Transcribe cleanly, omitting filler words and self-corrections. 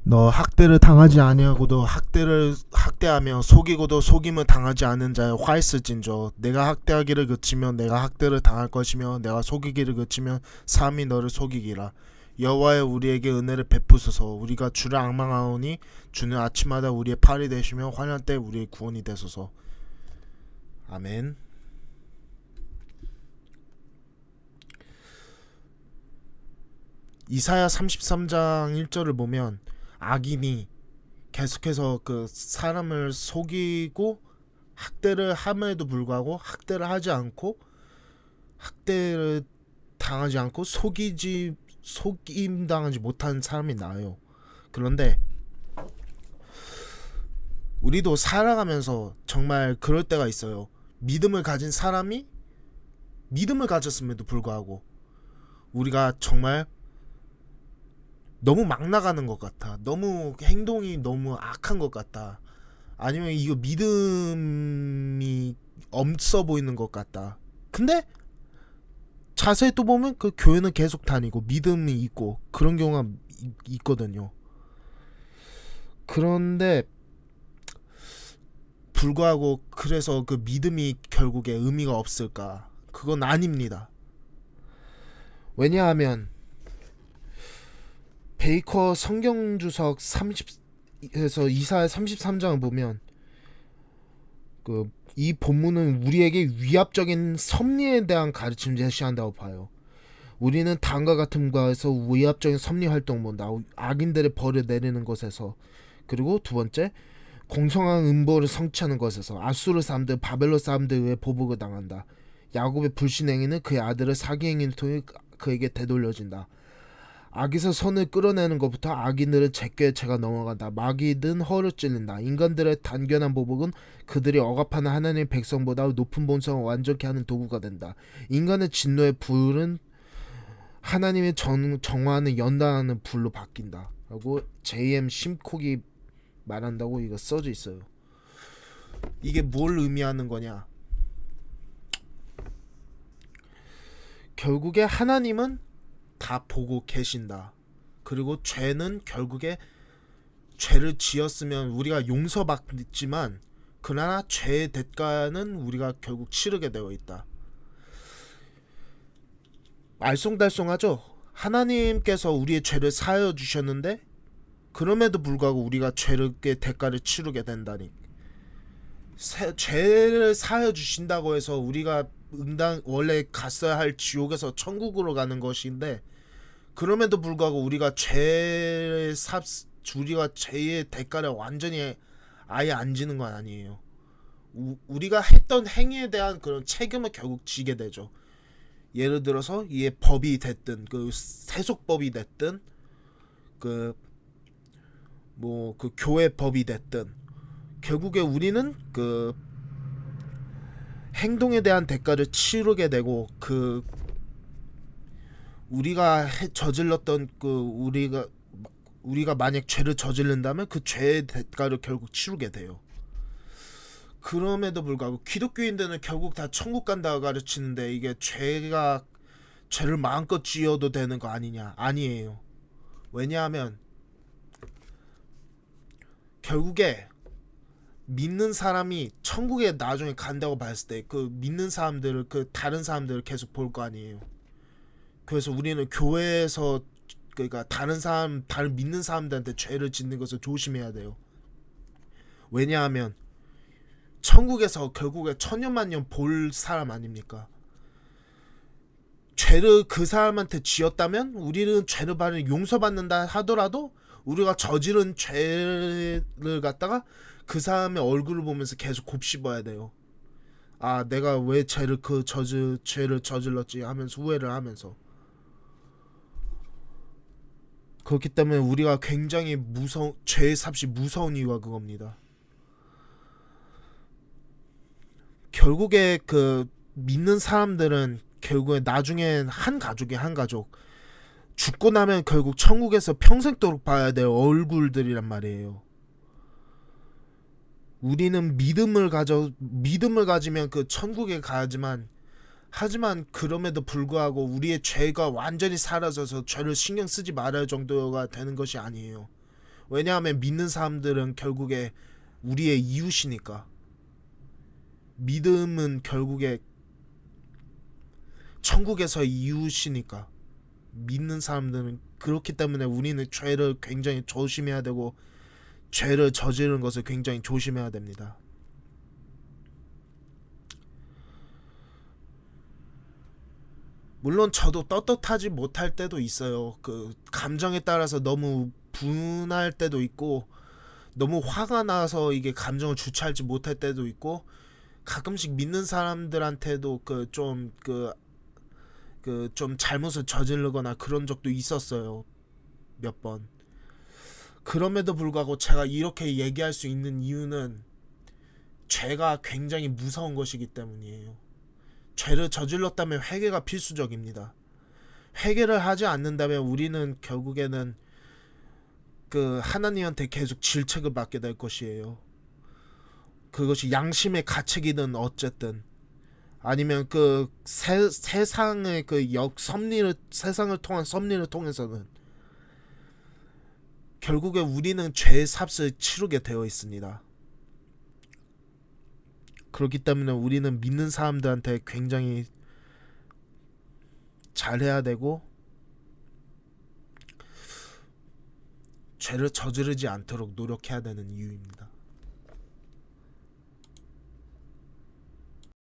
너 학대를 당하지 아니하고도 학대하며 속이고도 속임을 당하지 않은 자여 화 있을진저. 내가 학대하기를 그치면 내가 학대를 당할 것이며 내가 속이기를 그치면 사람이 너를 속이기라. 여호와여 우리에게 은혜를 베푸소서. 우리가 주를 앙망하오니 주는 아침마다 우리의 팔이 되시며 환난 때 우리의 구원이 되소서. 아멘. 이사야 33장 1절을 보면 악인이 계속해서 그 사람을 속이고 학대를 함에도 불구하고 학대를 하지 않고 학대를 당하지 않고 속임 당하지 못한 사람이 나아요. 그런데 우리도 살아가면서 정말 그럴 때가 있어요. 믿음을 가진 사람이 믿음을 가졌음에도 불구하고 우리가 정말 너무 막 나가는 것 같아. 너무 행동이 너무 악한 것 같다. 아니면 이거 믿음이 없어 보이는 것 같다. 근데 자세히 또 보면 그 교회는 계속 다니고 믿음이 있고 그런 경우가 있거든요. 그런데 불구하고 그래서 그 믿음이 결국에 의미가 없을까? 그건 아닙니다. 왜냐하면 베이커 성경주석 30에서 이사야 33장을 보면 이 본문은 우리에게 위압적인 섭리에 대한 가르침을 제시한다고 봐요. 우리는 다음과 같은 것에서 위압적인 섭리 활동을 본다. 악인들의 벌을 내리는 것에서. 그리고 두 번째, 공평한 음보를 성취하는 것에서 아수르 사람들, 바벨론 사람들에 의해 보복을 당한다. 야곱의 불신 행위는 그의 아들을 사기 행위를 통해 그에게 되돌려진다. 악에서 선을 끌어내는 것부터 악인들은 제게 제가 넘어간다. 마귀든 허를 찔린다. 인간들의 단견한 보복은 그들이 억압하는 하나님의 백성보다 높은 본성을 완전케 하는 도구가 된다. 인간의 진노의 불은 하나님의 정화하는 연단하는 불로 바뀐다. 라고 J.M. 심콕이 말한다고 이거 써져 있어요. 이게 뭘 의미하는 거냐? 결국에 하나님은 다 보고 계신다. 그리고 죄는 결국에 죄를 지었으면 우리가 용서받지만 그러나 죄의 대가는 우리가 결국 치르게 되어 있다. 알쏭달쏭하죠? 하나님께서 우리의 죄를 사하여 주셨는데 그럼에도 불구하고 우리가 죄의 대가를 치르게 된다니. 죄를 사하여 주신다고 해서 우리가 원래 갔어야 할 지옥에서 천국으로 가는 것인데 그럼에도 불구하고 우리가 죄의 대가를 완전히 아예 안 지는 건 아니에요. 우리가 했던 행위에 대한 그런 책임을 결국 지게 되죠. 예를 들어서 이게 법이 됐든 그 세속법이 됐든 그 교회 법이 됐든 결국에 우리는 그 행동에 대한 대가를 치르게 되고 우리가 저질렀던 우리가 만약 죄를 저지른다면 그 죄의 대가를 결국 치르게 돼요. 그럼에도 불구하고 기독교인들은 결국 다 천국 간다고 가르치는데 이게 죄를 마음껏 지어도 되는 거 아니냐? 아니에요. 왜냐하면 결국에 믿는 사람이 천국에 나중에 간다고 봤을 때 그 믿는 사람들을 다른 사람들을 계속 볼 거 아니에요. 그래서 우리는 교회에서 그러니까 다른 믿는 사람들한테 죄를 짓는 것을 조심해야 돼요. 왜냐하면 천국에서 결국에 천년만년 볼 사람 아닙니까? 죄를 그 사람한테 지었다면 우리는 죄를 받는 용서받는다 하더라도 우리가 저지른 죄를 갖다가 그 사람의 얼굴을 보면서 계속 곱씹어야 돼요. 아, 내가 왜 죄를 저질렀지 하면서 후회를 하면서. 그렇기 때문에 우리가 굉장히 죄의 삽이 무서운 이유가 그겁니다. 결국에 믿는 사람들은 결국에 나중에 한 가족 죽고 나면 결국 천국에서 평생도록 봐야 될 얼굴들이란 말이에요. 우리는 믿음을 가지면 그 천국에 가야지만 하지만 그럼에도 불구하고 우리의 죄가 완전히 사라져서 죄를 신경 쓰지 말아야 정도가 되는 것이 아니에요. 왜냐하면 믿는 사람들은 결국에 우리의 이웃이니까. 믿음은 결국에 천국에서의 이웃이니까. 믿는 사람들은 그렇기 때문에 우리는 죄를 굉장히 조심해야 되고 죄를 저지르는 것을 굉장히 조심해야 됩니다. 물론 저도 떳떳하지 못할 때도 있어요. 그 감정에 따라서 너무 분할 때도 있고 너무 화가 나서 이게 감정을 주체하지 못할 때도 있고 가끔씩 믿는 사람들한테도 좀 잘못을 저지르거나 그런 적도 있었어요. 몇 번. 그럼에도 불구하고 제가 이렇게 얘기할 수 있는 이유는 죄가 굉장히 무서운 것이기 때문이에요. 죄를 저질렀다면 회개가 필수적입니다. 회개를 하지 않는다면 우리는 결국에는 그 하나님한테 계속 질책을 받게 될 것이에요. 그것이 양심의 가책이든 어쨌든 아니면 그 세상의 그 세상을 통한 섭리를 통해서는 결국에 우리는 죄의 값을 치르게 되어 있습니다. 그렇기 때문에 우리는 믿는 사람들한테 굉장히 잘해야 되고 죄를 저지르지 않도록 노력해야 되는 이유입니다.